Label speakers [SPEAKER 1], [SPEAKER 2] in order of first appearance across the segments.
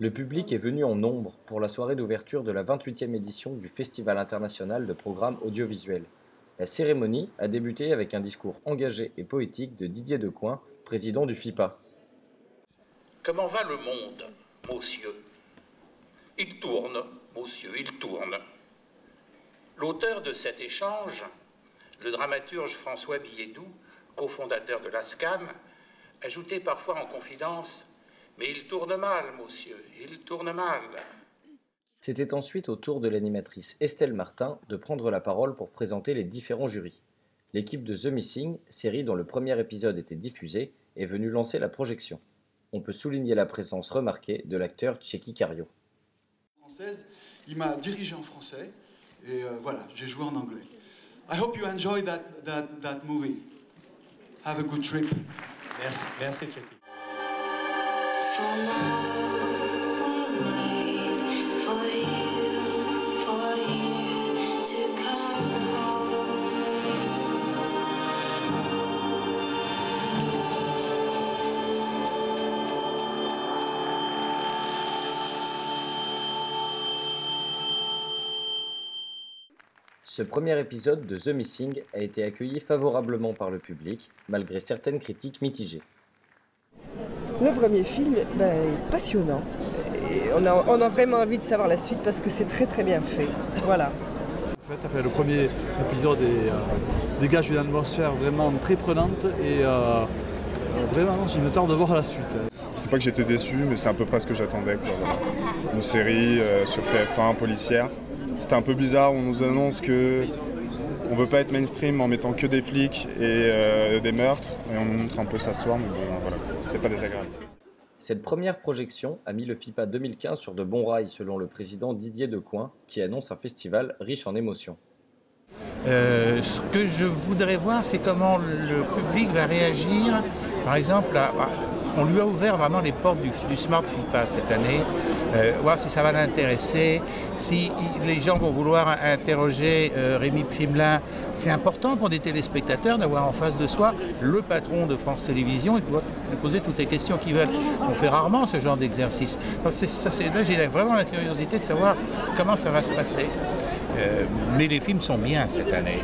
[SPEAKER 1] Le public est venu en nombre pour la soirée d'ouverture de la 28e édition du Festival international de programmes audiovisuels. La cérémonie a débuté avec un discours engagé et poétique de Didier Decoing, président du FIPA.
[SPEAKER 2] Comment va le monde, monsieur? Il tourne, monsieur, il tourne. L'auteur de cet échange, le dramaturge François Billedou, cofondateur de l'ASCAM, ajoutait parfois en confidence « Mais il tourne mal, monsieur, il tourne mal ».
[SPEAKER 1] C'était ensuite au tour de l'animatrice Estelle Martin de prendre la parole pour présenter les différents jurys. L'équipe de The Missing, série dont le premier épisode était diffusé, est venue lancer la projection. On peut souligner la présence remarquée de l'acteur Tchéky Karyo.
[SPEAKER 3] Il m'a dirigé en français et voilà, j'ai joué en anglais. I hope you enjoy that movie. Have a good trip.
[SPEAKER 4] Merci Tchéky.
[SPEAKER 1] Ce premier épisode de The Missing a été accueilli favorablement par le public, malgré certaines critiques mitigées.
[SPEAKER 5] Le premier film est passionnant. Et on a vraiment envie de savoir la suite parce que c'est très très bien fait. Voilà.
[SPEAKER 6] En fait, le premier épisode dégage une atmosphère vraiment très prenante et vraiment j'ai hâte de voir la suite.
[SPEAKER 7] C'est pas que j'étais déçu, mais c'est à peu près ce que j'attendais. Une série sur TF1 policière. C'était un peu bizarre, on nous annonce que on veut pas être mainstream en mettant que des flics et des meurtres, et on nous montre un peu ça ce soir, mais bon, voilà, c'était pas désagréable.
[SPEAKER 1] Cette première projection a mis le FIPA 2015 sur de bons rails selon le président Didier Decoing, qui annonce un festival riche en émotions.
[SPEAKER 8] Ce que je voudrais voir, c'est comment le public va réagir. Par exemple, on lui a ouvert vraiment les portes du Smart FIPA cette année. Voir si ça va l'intéresser, si les gens vont vouloir interroger Rémi Pfimelin. C'est important pour des téléspectateurs d'avoir en face de soi le patron de France Télévisions et de pouvoir lui poser toutes les questions qu'ils veulent. On fait rarement ce genre d'exercice. Là, j'ai vraiment la curiosité de savoir comment ça va se passer. Mais les films sont bien cette année.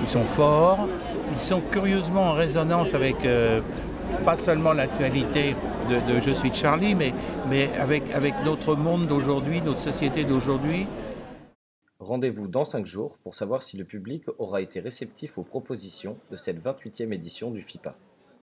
[SPEAKER 8] Ils sont forts, ils sont curieusement en résonance avec pas seulement l'actualité de Je suis Charlie, mais avec notre monde d'aujourd'hui, notre société d'aujourd'hui.
[SPEAKER 1] Rendez-vous dans 5 jours pour savoir si le public aura été réceptif aux propositions de cette 28e édition du FIPA.